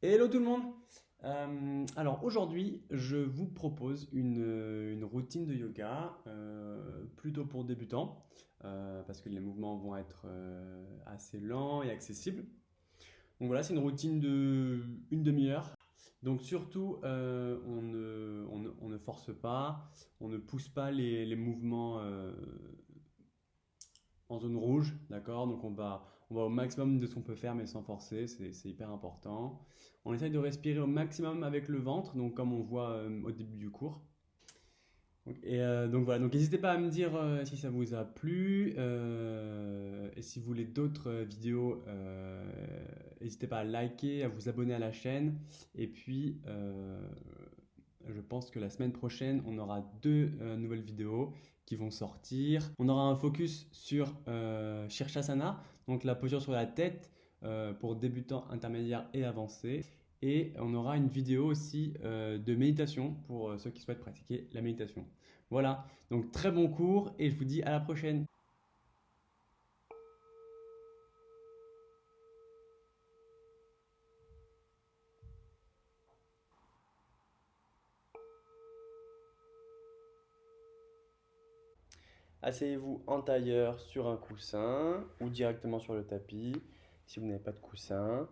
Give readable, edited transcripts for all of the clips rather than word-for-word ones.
Hello tout le monde! Alors aujourd'hui, je vous propose une routine de yoga plutôt pour débutants parce que les mouvements vont être assez lents et accessibles. Donc voilà, c'est une routine de une demi-heure. Donc surtout, on ne force pas, on ne pousse pas les mouvements en zone rouge, d'accord? Donc on va au maximum de ce qu'on peut faire, mais sans forcer, c'est hyper important. On essaye de respirer au maximum avec le ventre, donc comme on voit au début du cours. Donc voilà, donc n'hésitez pas à me dire si ça vous a plu et si vous voulez d'autres vidéos, n'hésitez pas à liker, à vous abonner à la chaîne. Et puis, je pense que la semaine prochaine, on aura deux nouvelles vidéos qui vont sortir. On aura un focus sur Shirshasana, donc la posture sur la tête pour débutants, intermédiaires et avancés. Et on aura une vidéo aussi de méditation pour ceux qui souhaitent pratiquer la méditation. Voilà, donc très bon cours et je vous dis à la prochaine. Asseyez-vous en tailleur sur un coussin ou directement sur le tapis si vous n'avez pas de coussin.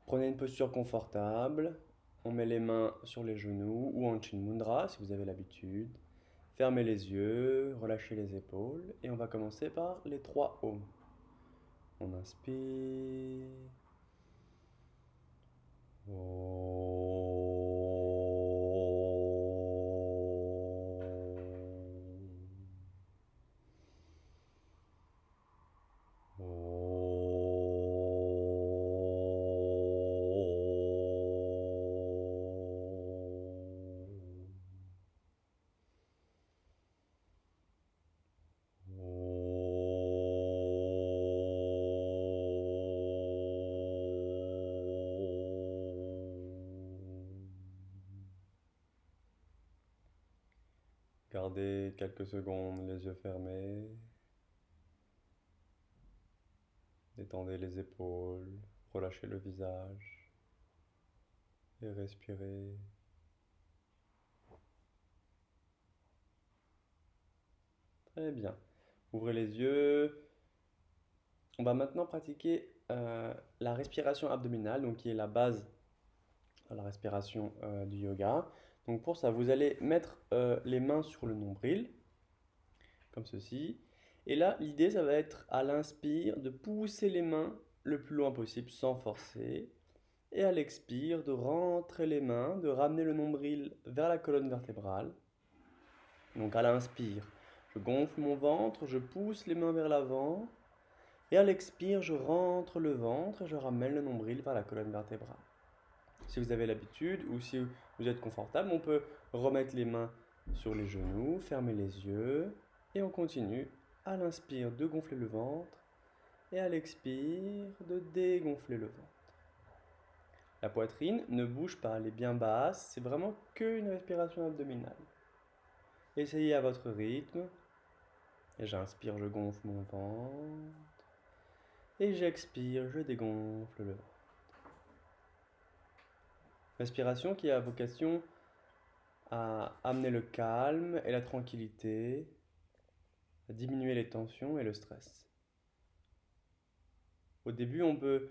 Prenez une posture confortable. On met les mains sur les genoux ou en Chin Mudra si vous avez l'habitude. Fermez les yeux, relâchez les épaules et on va commencer par les 3 ohms. On inspire. Gardez quelques secondes les yeux fermés. Détendez les épaules, relâchez le visage et respirez. Très bien. Ouvrez les yeux. On va maintenant pratiquer la respiration abdominale, donc qui est la base de la respiration du yoga. Donc pour ça, vous allez mettre les mains sur le nombril, comme ceci. Et là, l'idée, ça va être à l'inspire de pousser les mains le plus loin possible sans forcer. Et à l'expire, de rentrer les mains, de ramener le nombril vers la colonne vertébrale. Donc à l'inspire, je gonfle mon ventre, je pousse les mains vers l'avant. Et à l'expire, je rentre le ventre et je ramène le nombril vers la colonne vertébrale. Si vous avez l'habitude ou si vous êtes confortable, on peut remettre les mains sur les genoux, fermer les yeux et on continue à l'inspire de gonfler le ventre et à l'expire de dégonfler le ventre. La poitrine ne bouge pas, elle est bien basse, c'est vraiment qu'une respiration abdominale. Essayez à votre rythme. Et j'inspire, je gonfle mon ventre. Et j'expire, je dégonfle le ventre. Respiration qui a vocation à amener le calme et la tranquillité, à diminuer les tensions et le stress. Au début, on peut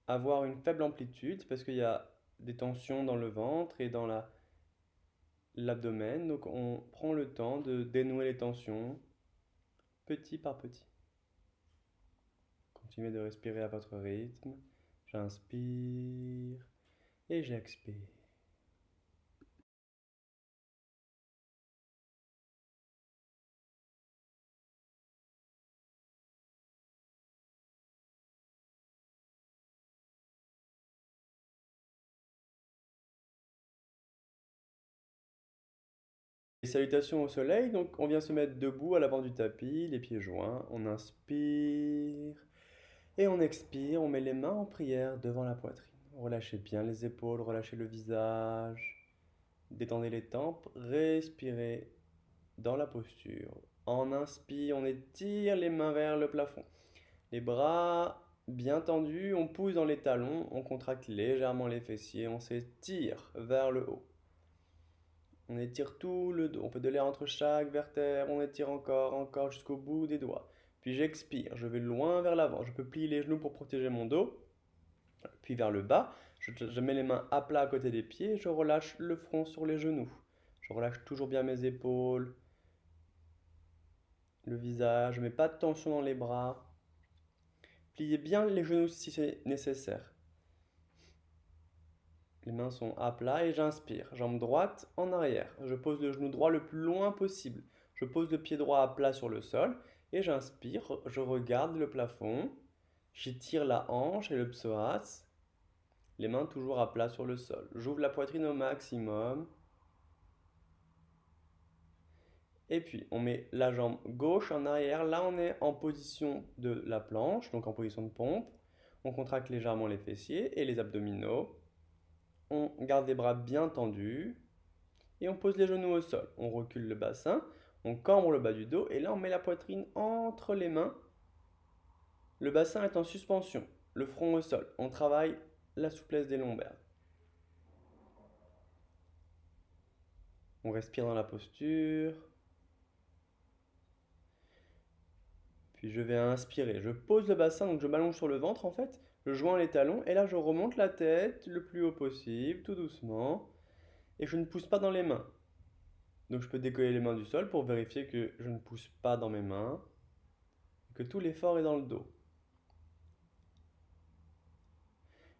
avoir une faible amplitude parce qu'il y a des tensions dans le ventre et dans l'abdomen. Donc on prend le temps de dénouer les tensions petit par petit. Continuez de respirer à votre rythme. J'inspire et j'expire. Et salutations au soleil, donc on vient se mettre debout à l'avant du tapis, les pieds joints. On inspire et on expire. On met les mains en prière devant la poitrine. Relâchez bien les épaules, relâchez le visage. Détendez les tempes, respirez dans la posture. En inspire, on étire les mains vers le plafond. Les bras bien tendu, on pousse dans les talons, on contracte légèrement les fessiers, on s'étire vers le haut. On étire tout le dos, on fait de l'air entre chaque vertèbre, on étire encore, encore jusqu'au bout des doigts. Puis j'expire, je vais loin vers l'avant, je peux plier les genoux pour protéger mon dos. Puis vers le bas, je mets les mains à plat à côté des pieds, je relâche le front sur les genoux. Je relâche toujours bien mes épaules, le visage, je mets pas de tension dans les bras. Pliez bien les genoux si c'est nécessaire. Les mains sont à plat et j'inspire. Jambe droite en arrière. Je pose le genou droit le plus loin possible. Je pose le pied droit à plat sur le sol et j'inspire. Je regarde le plafond. J'étire la hanche et le psoas. Les mains toujours à plat sur le sol. J'ouvre la poitrine au maximum. Et puis, on met la jambe gauche en arrière. Là, on est en position de la planche, donc en position de pompe. On contracte légèrement les fessiers et les abdominaux. On garde les bras bien tendus. Et on pose les genoux au sol. On recule le bassin. On cambre le bas du dos. Et là, on met la poitrine entre les mains. Le bassin est en suspension. Le front au sol. On travaille la souplesse des lombaires. On respire dans la posture. Puis je vais inspirer. Je pose le bassin, donc je m'allonge sur le ventre en fait. Je joins les talons et là je remonte la tête le plus haut possible, tout doucement. Et je ne pousse pas dans les mains. Donc je peux décoller les mains du sol pour vérifier que je ne pousse pas dans mes mains. Que tout l'effort est dans le dos.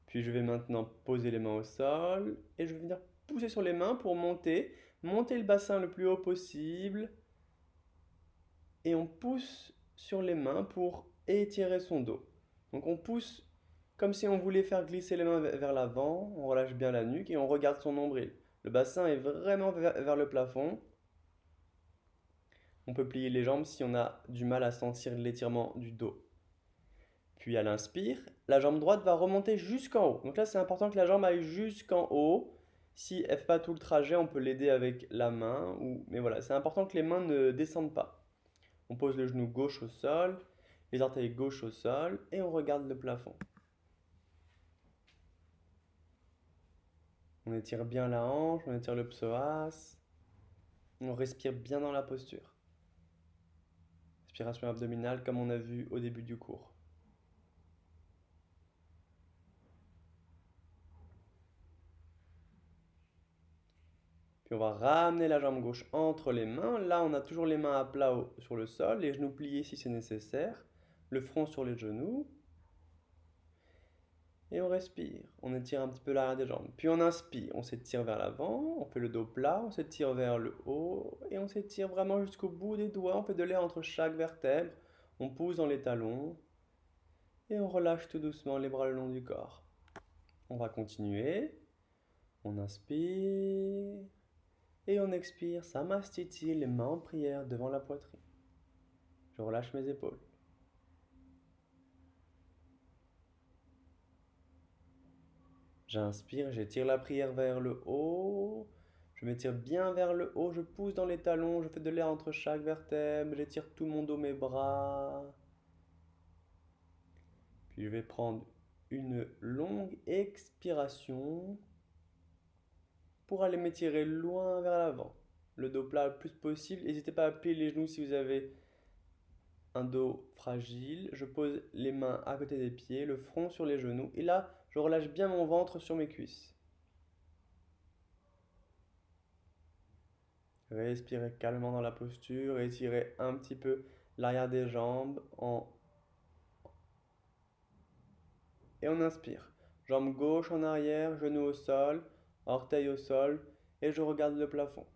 Puis je vais maintenant poser les mains au sol et je vais venir pousser sur les mains pour monter. Monter le bassin le plus haut possible. Et on pousse sur les mains pour étirer son dos. Donc on pousse comme si on voulait faire glisser les mains vers l'avant, on relâche bien la nuque et on regarde son nombril. Le bassin est vraiment vers le plafond. On peut plier les jambes si on a du mal à sentir l'étirement du dos. Puis à l'inspire, la jambe droite va remonter jusqu'en haut. Donc là, c'est important que la jambe aille jusqu'en haut. Si elle ne fait pas tout le trajet, on peut l'aider avec la main. Mais voilà, c'est important que les mains ne descendent pas. On pose le genou gauche au sol, les orteils gauche au sol et on regarde le plafond. On étire bien la hanche, on étire le psoas. On respire bien dans la posture. Respiration abdominale comme on a vu au début du cours. Puis on va ramener la jambe gauche entre les mains. Là, on a toujours les mains à plat sur le sol, les genoux pliés si c'est nécessaire, le front sur les genoux. Et on respire. On étire un petit peu l'arrière des jambes. Puis on inspire. On s'étire vers l'avant. On fait le dos plat. On s'étire vers le haut. Et on s'étire vraiment jusqu'au bout des doigts. On fait de l'air entre chaque vertèbre. On pousse dans les talons. Et on relâche tout doucement les bras le long du corps. On va continuer. On inspire. Et on expire. Samastiti, les mains en prière devant la poitrine. Je relâche mes épaules. J'inspire, j'étire la prière vers le haut. Je m'étire bien vers le haut, je pousse dans les talons, je fais de l'air entre chaque vertèbre, j'étire tout mon dos, mes bras. Puis je vais prendre une longue expiration pour aller m'étirer loin vers l'avant. Le dos plat le plus possible. N'hésitez pas à plier les genoux si vous avez un dos fragile. Je pose les mains à côté des pieds, le front sur les genoux. Et là, je relâche bien mon ventre sur mes cuisses. Respirez calmement dans la posture, étirez un petit peu l'arrière des jambes et on inspire. Jambe gauche en arrière, genou au sol, orteil au sol et je regarde le plafond.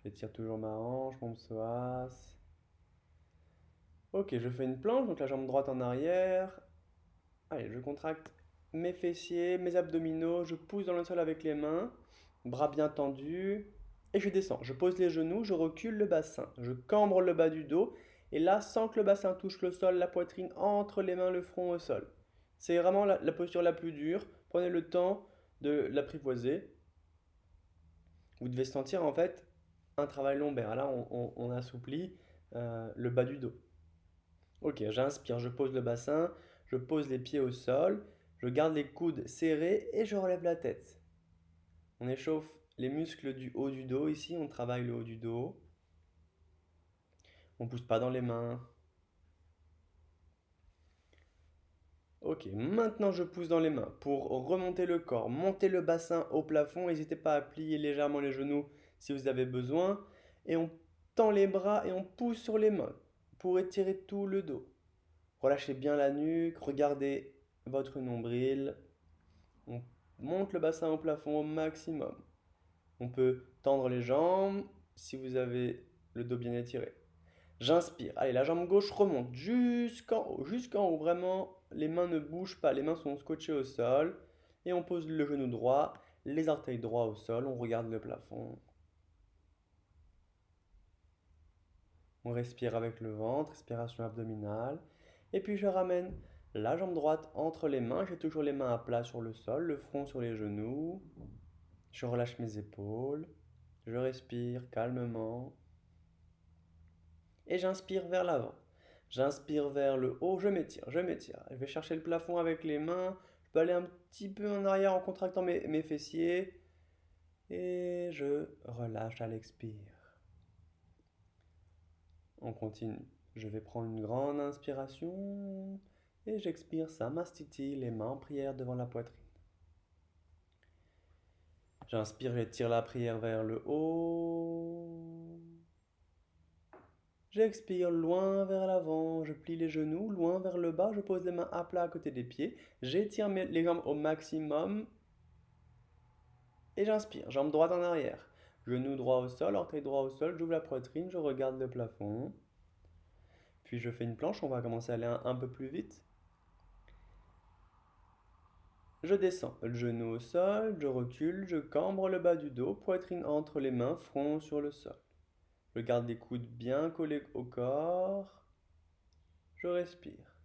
J'étire toujours ma hanche, mon psoas. Ok, je fais une planche, donc la jambe droite en arrière. Allez, je contracte mes fessiers, mes abdominaux, je pousse dans le sol avec les mains, bras bien tendus, et je descends. Je pose les genoux, je recule le bassin, je cambre le bas du dos, et là, sans que le bassin touche le sol, la poitrine entre les mains, le front au sol. C'est vraiment la posture la plus dure. Prenez le temps de l'apprivoiser. Vous devez sentir en fait un travail lombaire. Là, on assouplit le bas du dos. Ok, j'inspire, je pose le bassin, je pose les pieds au sol, je garde les coudes serrés et je relève la tête. On échauffe les muscles du haut du dos ici, on travaille le haut du dos. On pousse pas dans les mains. Ok, maintenant je pousse dans les mains pour remonter le corps, monter le bassin au plafond. N'hésitez pas à plier légèrement les genoux si vous avez besoin. Et on tend les bras et on pousse sur les mains pour étirer tout le dos. Relâchez bien la nuque, regardez votre nombril. On monte le bassin au plafond au maximum. On peut tendre les jambes si vous avez le dos bien étiré. J'inspire. Allez, la jambe gauche remonte jusqu'en haut. Vraiment, les mains ne bougent pas. Les mains sont scotchées au sol. Et on pose le genou droit, les orteils droits au sol. On regarde le plafond. On respire avec le ventre, respiration abdominale. Et puis je ramène la jambe droite entre les mains. J'ai toujours les mains à plat sur le sol, le front sur les genoux. Je relâche mes épaules. Je respire calmement. Et j'inspire vers l'avant. J'inspire vers le haut, je m'étire, je m'étire. Je vais chercher le plafond avec les mains. Je peux aller un petit peu en arrière en contractant mes fessiers. Et je relâche à l'expire. On continue. Je vais prendre une grande inspiration. Et j'expire Samastiti, les mains en prière devant la poitrine. J'inspire, j'étire la prière vers le haut. J'expire loin vers l'avant, je plie les genoux, loin vers le bas, je pose les mains à plat à côté des pieds, j'étire les jambes au maximum et j'inspire, jambe droite en arrière. Genou droit au sol, orteil droit au sol, j'ouvre la poitrine, je regarde le plafond. Puis je fais une planche, on va commencer à aller un peu plus vite. Je descends, le genou au sol, je recule, je cambre le bas du dos, poitrine entre les mains, front sur le sol. Je garde les coudes bien collés au corps. Je respire.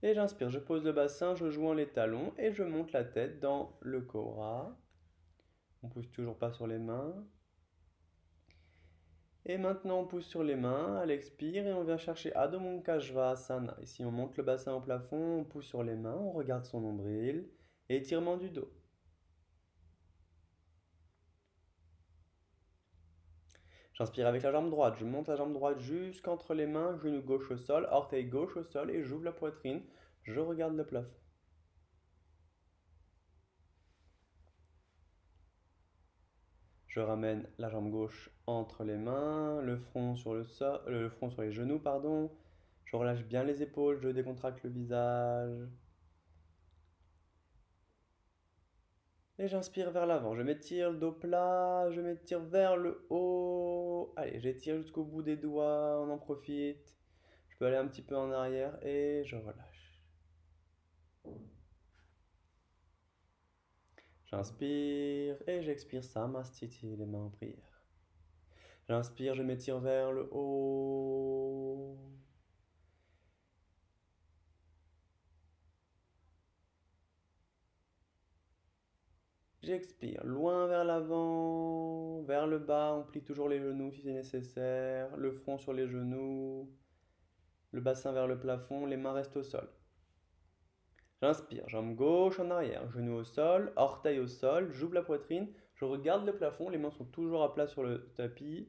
Et j'inspire, je pose le bassin, je joins les talons et je monte la tête dans le cobra. On pousse toujours pas sur les mains. Et maintenant on pousse sur les mains à l'expire et on vient chercher Adho Mukha Svanasana. Ici on monte le bassin au plafond, on pousse sur les mains, on regarde son nombril et étirement du dos. J'inspire avec la jambe droite, je monte la jambe droite jusqu'entre les mains, genou gauche au sol, orteil gauche au sol et j'ouvre la poitrine. Je regarde le plafond. Je ramène la jambe gauche entre les mains, le front sur le front sur les genoux, pardon. Je relâche bien les épaules, je décontracte le visage. Et j'inspire vers l'avant. Je m'étire le dos plat, je m'étire vers le haut. Allez, j'étire jusqu'au bout des doigts, on en profite. Je peux aller un petit peu en arrière et je relâche. J'inspire et j'expire Samastiti, les mains en prière. J'inspire, je m'étire vers le haut. J'expire, loin vers l'avant, vers le bas, on plie toujours les genoux si c'est nécessaire, le front sur les genoux, le bassin vers le plafond, les mains restent au sol. J'inspire, jambe gauche en arrière, genou au sol, orteil au sol, j'ouvre la poitrine, je regarde le plafond, les mains sont toujours à plat sur le tapis.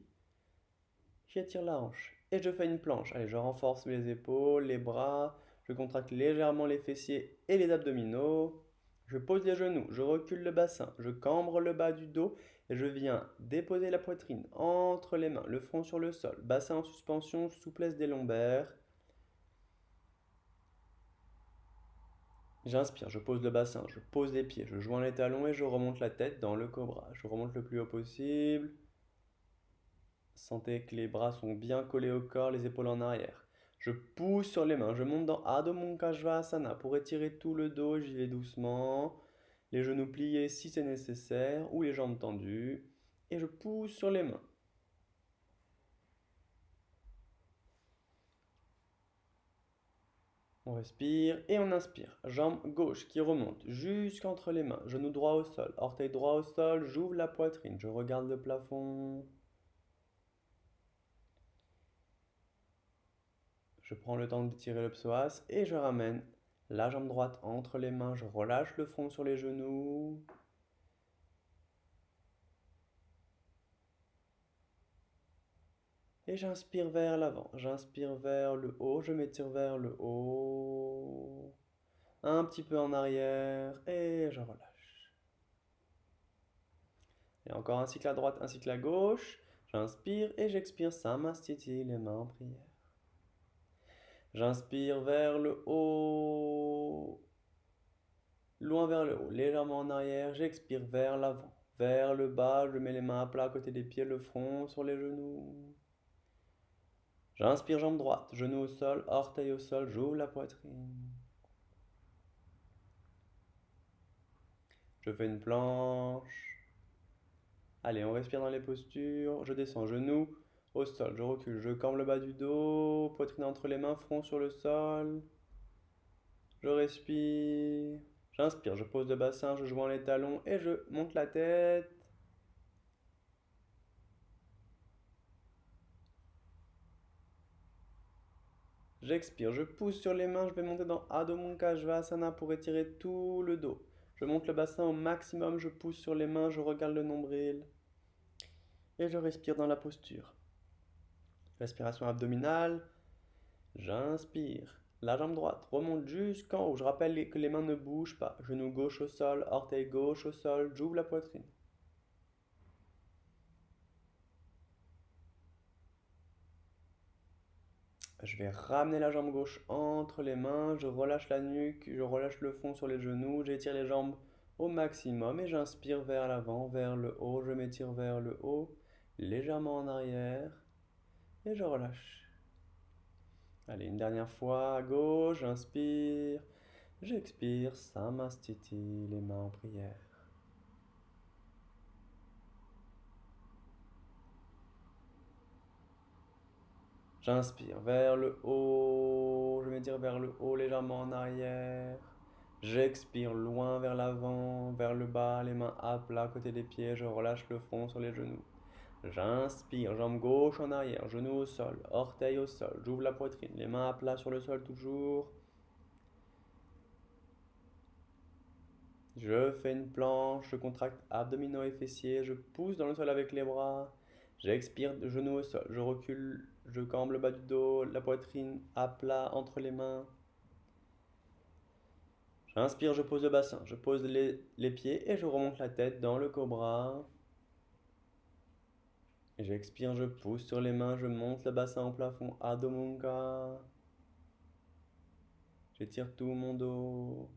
J'étire la hanche et je fais une planche. Allez, je renforce les épaules, les bras, je contracte légèrement les fessiers et les abdominaux. Je pose les genoux, je recule le bassin, je cambre le bas du dos et je viens déposer la poitrine entre les mains, le front sur le sol, bassin en suspension, souplesse des lombaires. J'inspire, je pose le bassin, je pose les pieds, je joins les talons et je remonte la tête dans le cobra. Je remonte le plus haut possible. Sentez que les bras sont bien collés au corps, les épaules en arrière. Je pousse sur les mains, je monte dans Adho Mukha Svanasana pour étirer tout le dos, j'y vais doucement. Les genoux pliés si c'est nécessaire ou les jambes tendues. Et je pousse sur les mains. On respire et on inspire. Jambe gauche qui remonte jusqu'entre les mains. Genou droit au sol. Orteil droit au sol. J'ouvre la poitrine. Je regarde le plafond. Je prends le temps d'étirer le psoas et je ramène la jambe droite entre les mains. Je relâche le front sur les genoux. Et j'inspire vers l'avant. J'inspire vers le haut. Je m'étire vers le haut. Un petit peu en arrière et je relâche. Et encore un cycle à droite, un cycle à gauche. J'inspire et j'expire Samastiti, les mains en prière. J'inspire vers le haut, loin vers le haut, légèrement en arrière. J'expire vers l'avant, vers le bas. Je mets les mains à plat à côté des pieds, le front sur les genoux. J'inspire jambe droite, genou au sol, orteil au sol. J'ouvre la poitrine. Je fais une planche. Allez, on respire dans les postures. Je descends, genoux au sol. Je recule, je cambre le bas du dos. Poitrine entre les mains, front sur le sol. Je respire. J'inspire, je pose le bassin, je joins les talons et je monte la tête. J'expire, je pousse sur les mains, je vais monter dans Adho Mukha Svanasana pour étirer tout le dos. Je monte le bassin au maximum, je pousse sur les mains, je regarde le nombril. Et je respire dans la posture. Respiration abdominale. J'inspire. La jambe droite remonte jusqu'en haut. Je rappelle que les mains ne bougent pas. Genou gauche au sol, orteil gauche au sol. J'ouvre la poitrine. Je vais ramener la jambe gauche entre les mains. Je relâche la nuque. Je relâche le fond sur les genoux. J'étire les jambes au maximum. Et j'inspire vers l'avant, vers le haut. Je m'étire vers le haut. Légèrement en arrière. Et je relâche. Allez, une dernière fois. À gauche. J'inspire. J'expire. Samastiti. Les mains en prière. J'inspire vers le haut, je m'étire vers le haut, légèrement en arrière. J'expire loin vers l'avant, vers le bas, les mains à plat côté des pieds, je relâche le front sur les genoux. J'inspire, jambe gauche en arrière, genou au sol, orteil au sol, j'ouvre la poitrine, les mains à plat sur le sol toujours. Je fais une planche, je contracte abdominaux et fessiers, je pousse dans le sol avec les bras. J'expire, genou au sol, je recule, je cambre le bas du dos, la poitrine à plat entre les mains. J'inspire, je pose le bassin, je pose les pieds et je remonte la tête dans le cobra. Et j'expire, je pousse sur les mains, je monte le bassin au plafond, Adho Mukha. J'étire tout mon dos.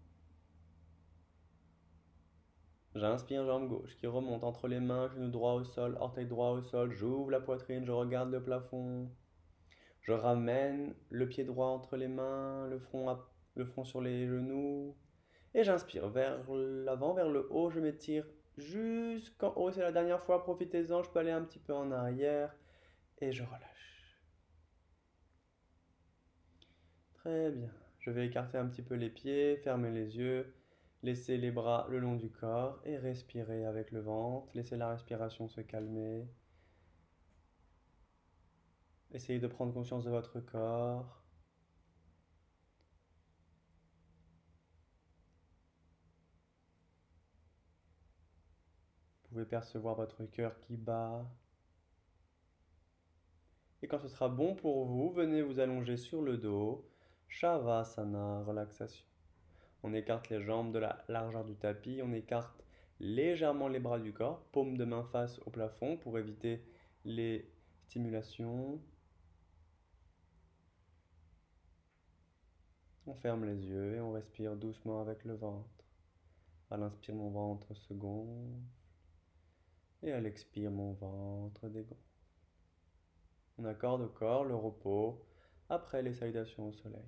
J'inspire, jambe gauche qui remonte entre les mains, genou droit au sol, orteil droit au sol. J'ouvre la poitrine, je regarde le plafond. Je ramène le pied droit entre les mains, le front sur les genoux. Et j'inspire vers l'avant, vers le haut. Je m'étire jusqu'en haut. C'est la dernière fois. Profitez-en. Je peux aller un petit peu en arrière. Et je relâche. Très bien. Je vais écarter un petit peu les pieds, fermer les yeux, laisser les bras le long du corps et respirer avec le ventre. Laissez la respiration se calmer. Essayez de prendre conscience de votre corps. Vous pouvez percevoir votre cœur qui bat. Et quand ce sera bon pour vous, venez vous allonger sur le dos. Shavasana, relaxation. On écarte les jambes de la largeur du tapis, on écarte légèrement les bras du corps, paume de main face au plafond pour éviter les stimulations. On ferme les yeux et on respire doucement avec le ventre. À l'inspire, mon ventre se gonfle et à l'expire, mon ventre dégonfle. On accorde au corps le repos après les salutations au soleil.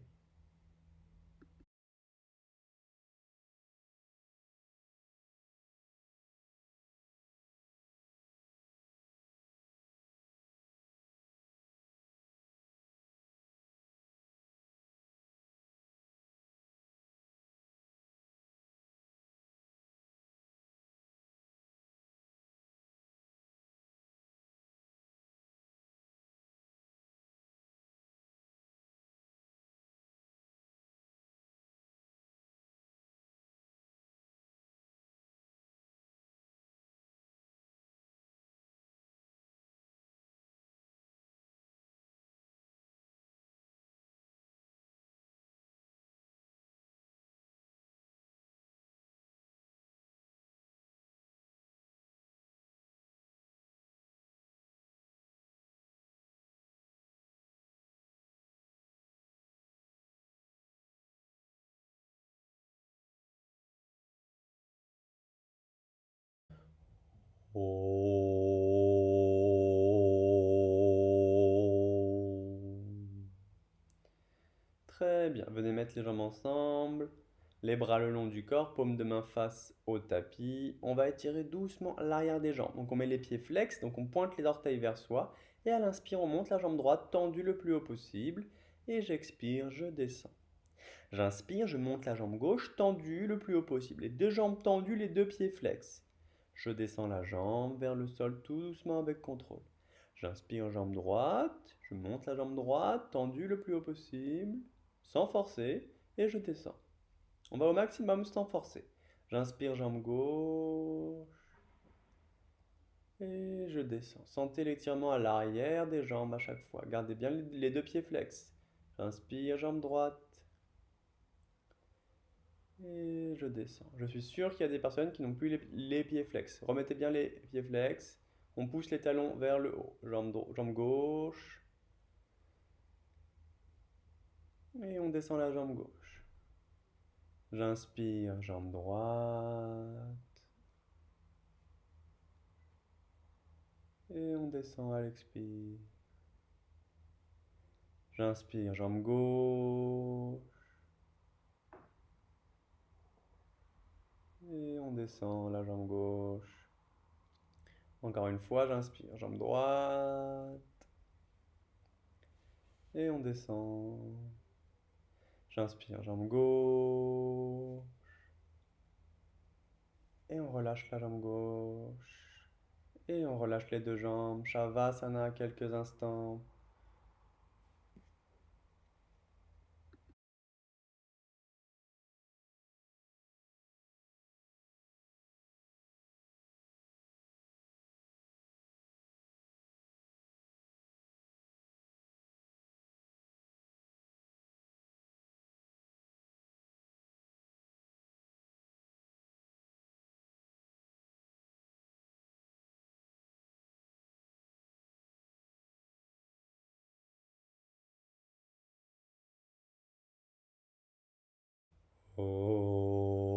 Très bien. Venez mettre les jambes ensemble, les bras le long du corps, paume de main face au tapis. On va étirer doucement l'arrière des jambes. Donc on met les pieds flex, donc on pointe les orteils vers soi. Et à l'inspire, on monte la jambe droite tendue le plus haut possible. Et j'expire, je descends. J'inspire, je monte la jambe gauche tendue le plus haut possible. Les deux jambes tendues, les deux pieds flex. Je descends la jambe vers le sol tout doucement avec contrôle. J'inspire, jambe droite, je monte la jambe droite tendue le plus haut possible, sans forcer, et je descends. On va au maximum sans forcer. J'inspire, jambe gauche, et je descends. Sentez l'étirement à l'arrière des jambes à chaque fois. Gardez bien les deux pieds flex. J'inspire, jambe droite, et je descends. Je suis sûr qu'il y a des personnes qui n'ont plus les pieds flex. Remettez bien les pieds flex. On pousse les talons vers le haut. Jambe gauche. Et on descend la jambe gauche. J'inspire, jambe droite. Et on descend à l'expire. J'inspire, jambe gauche. Et on descend la jambe gauche. Encore une fois, j'inspire, jambe droite. Et on descend. J'inspire, jambe gauche. Et on relâche la jambe gauche. Et on relâche les deux jambes. Shavasana quelques instants. Oh.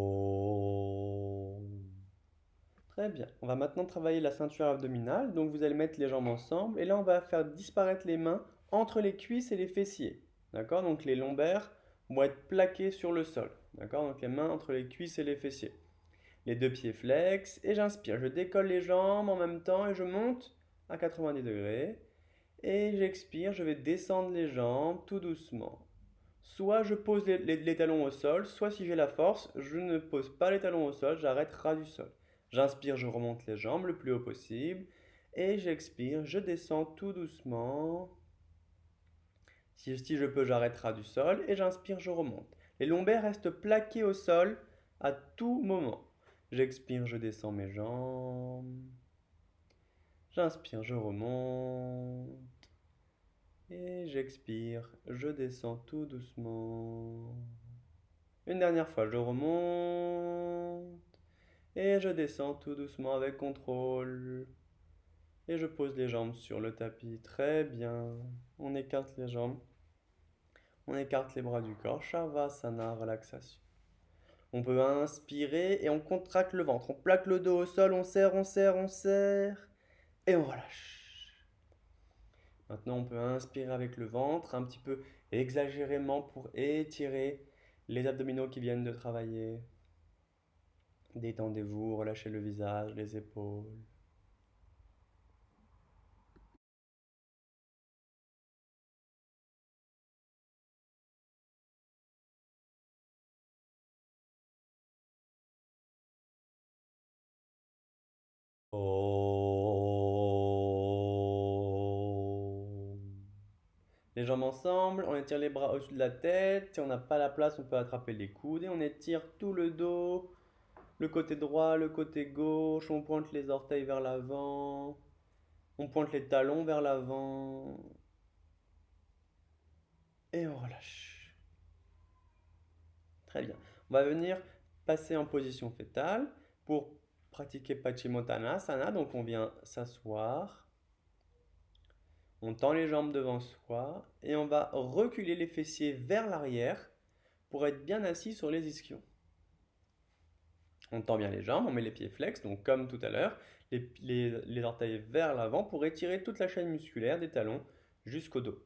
Très bien. On va maintenant travailler la ceinture abdominale. Donc vous allez mettre les jambes ensemble. Et là, on va faire disparaître les mains entre les cuisses et les fessiers. D'accord? Donc les lombaires vont être plaqués sur le sol. D'accord? Donc les mains entre les cuisses et les fessiers. Les deux pieds flex. Et j'inspire. Je décolle les jambes en même temps et je monte à 90 degrés. Et j'expire. Je vais descendre les jambes tout doucement. Soit je pose les talons au sol, soit si j'ai la force, je ne pose pas les talons au sol, j'arrête ras du sol. J'inspire, je remonte les jambes le plus haut possible. Et j'expire, je descends tout doucement. Si je peux, j'arrête ras du sol. Et j'inspire, je remonte. Les lombaires restent plaqués au sol à tout moment. J'expire, je descends mes jambes. J'inspire, je remonte. Et j'expire, je descends tout doucement. Une dernière fois, je remonte et je descends tout doucement avec contrôle. Et je pose les jambes sur le tapis. Très bien. On écarte les jambes. On écarte les bras du corps. Shavasana, relaxation. On peut inspirer et on contracte le ventre. On plaque le dos au sol. On serre, on serre, on serre. Et on relâche. Maintenant, on peut inspirer avec le ventre, un petit peu exagérément pour étirer les abdominaux qui viennent de travailler. Détendez-vous, relâchez le visage, les épaules. Oh. Les jambes ensemble, on étire les bras au-dessus de la tête. Si on n'a pas la place, on peut attraper les coudes et on étire tout le dos, le côté droit, le côté gauche. On pointe les orteils vers l'avant. On pointe les talons vers l'avant. Et on relâche. Très bien. On va venir passer en position fétale pour pratiquer Paschimottanasana. Donc on vient s'asseoir. On tend les jambes devant soi et on va reculer les fessiers vers l'arrière pour être bien assis sur les ischions. On tend bien les jambes, on met les pieds flex, donc comme tout à l'heure. les orteils vers l'avant pour étirer toute la chaîne musculaire des talons jusqu'au dos.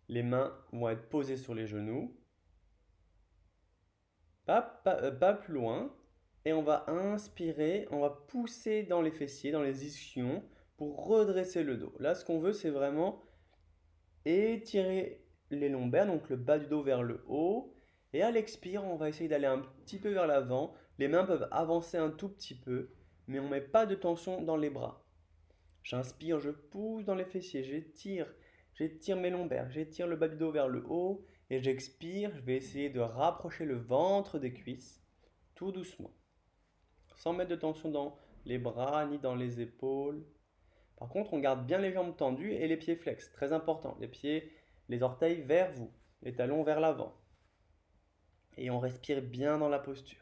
Les mains vont être posées sur les genoux, pas plus loin. Et on va inspirer, on va pousser dans les fessiers, dans les ischions pour redresser le dos. Là, ce qu'on veut, c'est vraiment étirer les lombaires, donc le bas du dos vers le haut. Et à l'expire, on va essayer d'aller un petit peu vers l'avant. Les mains peuvent avancer un tout petit peu, mais on ne met pas de tension dans les bras. J'inspire, je pousse dans les fessiers, j'étire mes lombaires, j'étire le bas du dos vers le haut. Et j'expire, je vais essayer de rapprocher le ventre des cuisses, tout doucement, sans mettre de tension dans les bras ni dans les épaules. Par contre, on garde bien les jambes tendues et les pieds flex, très important. Les pieds, les orteils vers vous, les talons vers l'avant. Et on respire bien dans la posture.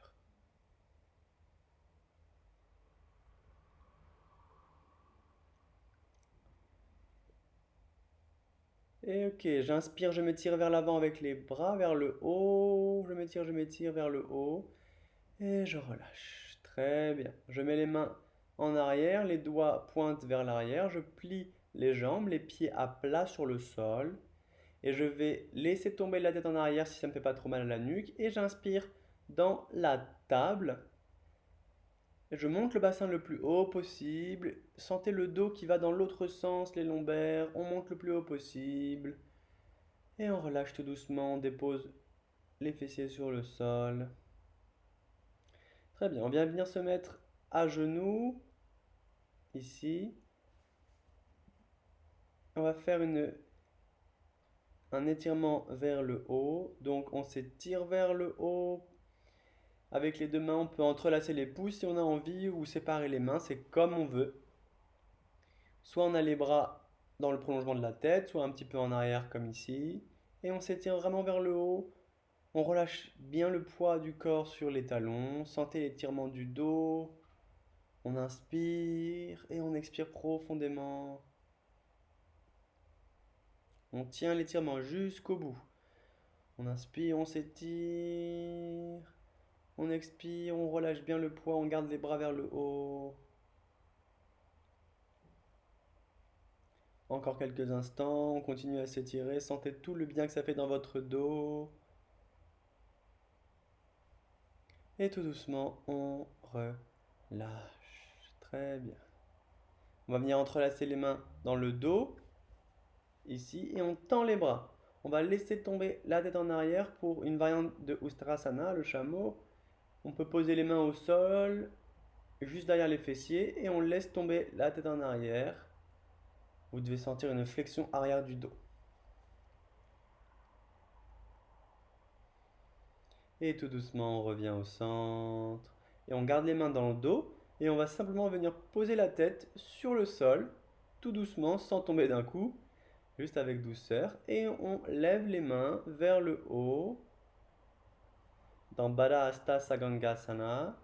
Et ok, j'inspire, je m'étire vers l'avant avec les bras vers le haut. Je m'étire vers le haut. Et je relâche. Très bien. Je mets les mains en arrière, les doigts pointent vers l'arrière. Je plie les jambes, les pieds à plat sur le sol. Et je vais laisser tomber la tête en arrière si ça ne me fait pas trop mal à la nuque. Et j'inspire dans la table. Je monte le bassin le plus haut possible. Sentez le dos qui va dans l'autre sens, les lombaires. On monte le plus haut possible. Et on relâche tout doucement. On dépose les fessiers sur le sol. Très bien. On vient venir se mettre à genoux. Ici. On va faire un étirement vers le haut. Donc on s'étire vers le haut. Avec les deux mains, on peut entrelacer les pouces si on a envie ou séparer les mains, c'est comme on veut. Soit on a les bras dans le prolongement de la tête, soit un petit peu en arrière comme ici. Et on s'étire vraiment vers le haut. On relâche bien le poids du corps sur les talons. Sentez l'étirement du dos. On inspire et on expire profondément. On tient l'étirement jusqu'au bout. On inspire, on s'étire. On expire, on relâche bien le poids, on garde les bras vers le haut. Encore quelques instants, on continue à s'étirer, sentez tout le bien que ça fait dans votre dos. Et tout doucement, on relâche. Très bien. On va venir entrelacer les mains dans le dos, ici, et on tend les bras. On va laisser tomber la tête en arrière pour une variante de Ustrasana, le chameau. On peut poser les mains au sol, juste derrière les fessiers, et on laisse tomber la tête en arrière. Vous devez sentir une flexion arrière du dos. Et tout doucement, on revient au centre. Et on garde les mains dans le dos. Et on va simplement venir poser la tête sur le sol, tout doucement, sans tomber d'un coup, juste avec douceur. Et on lève les mains vers le haut, dans Baddha Hasta Sagangasana.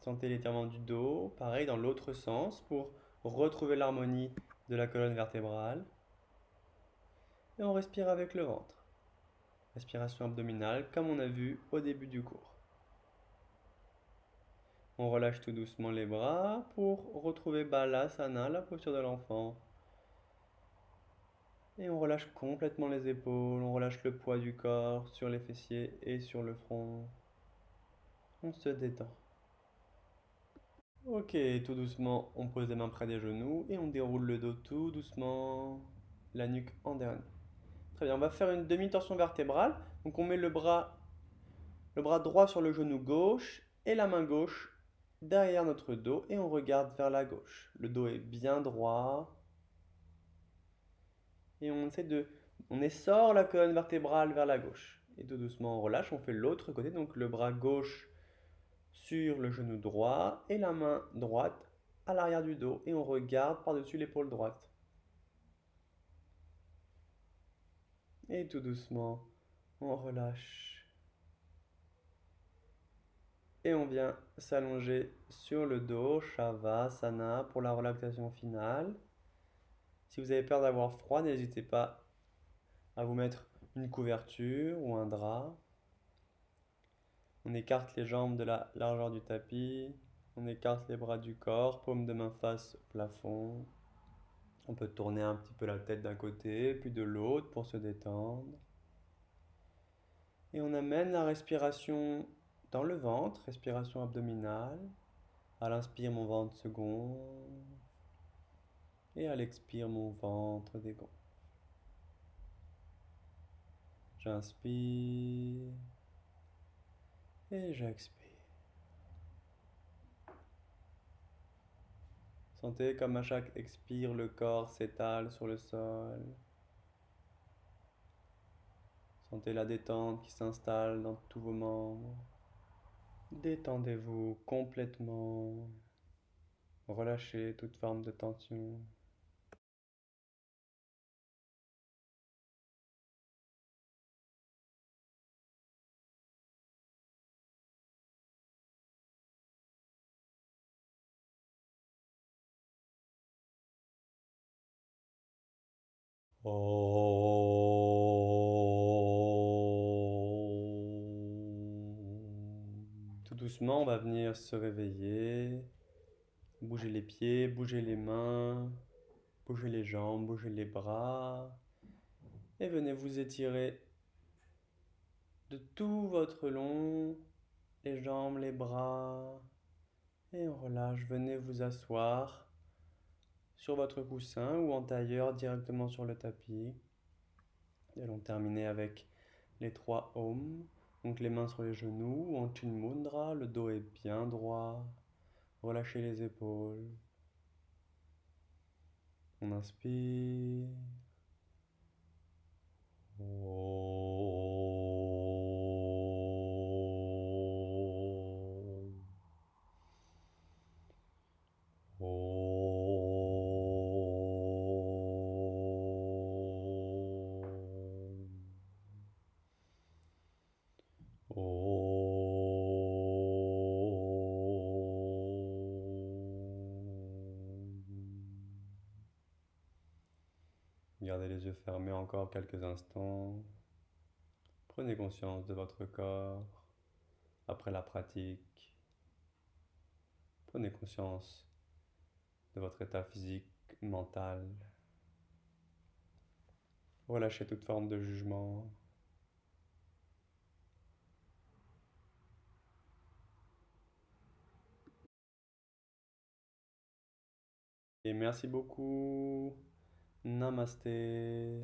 Sentez l'étirement du dos, pareil dans l'autre sens, pour retrouver l'harmonie de la colonne vertébrale. Et on respire avec le ventre. Respiration abdominale, comme on a vu au début du cours. On relâche tout doucement les bras pour retrouver Balasana, la posture de l'enfant. Et on relâche complètement les épaules, on relâche le poids du corps sur les fessiers et sur le front. On se détend. Ok, tout doucement, on pose les mains près des genoux et on déroule le dos tout doucement, la nuque en dernier. Très bien, on va faire une demi-torsion vertébrale. Donc on met le bras droit sur le genou gauche et la main gauche derrière notre dos et on regarde vers la gauche. Le dos est bien droit et on essore la colonne vertébrale vers la gauche. Et tout doucement on relâche, on fait l'autre côté, donc le bras gauche sur le genou droit et la main droite à l'arrière du dos et on regarde par-dessus l'épaule droite. Et tout doucement on relâche. Et on vient s'allonger sur le dos, Shavasana, pour la relaxation finale. Si vous avez peur d'avoir froid, n'hésitez pas à vous mettre une couverture ou un drap. On écarte les jambes de la largeur du tapis. On écarte les bras du corps, paume de main face au plafond. On peut tourner un petit peu la tête d'un côté, puis de l'autre pour se détendre. Et on amène la respiration dans le ventre, respiration abdominale. À l'inspire, mon ventre se gonfle. Et à l'expire, mon ventre dégonfle. J'inspire et j'expire. Sentez comme à chaque expire, le corps s'étale sur le sol. Sentez la détente qui s'installe dans tous vos membres. Détendez-vous complètement. Relâchez toute forme de tension. Tout doucement, on va venir se réveiller. Bougez les pieds, bougez les mains, bougez les jambes, bougez les bras. Et venez vous étirer de tout votre long, les jambes, les bras. Et on relâche, venez vous asseoir sur votre coussin ou en tailleur directement sur le tapis. Et allons terminer avec les 3 Om. Donc les mains sur les genoux, en Chin Mudra, le dos est bien droit. Relâchez les épaules. On inspire. Gardez les yeux fermés encore quelques instants. Prenez conscience de votre corps après la pratique. Prenez conscience de votre état physique, mental. Relâchez toute forme de jugement. Et merci beaucoup. Namasté.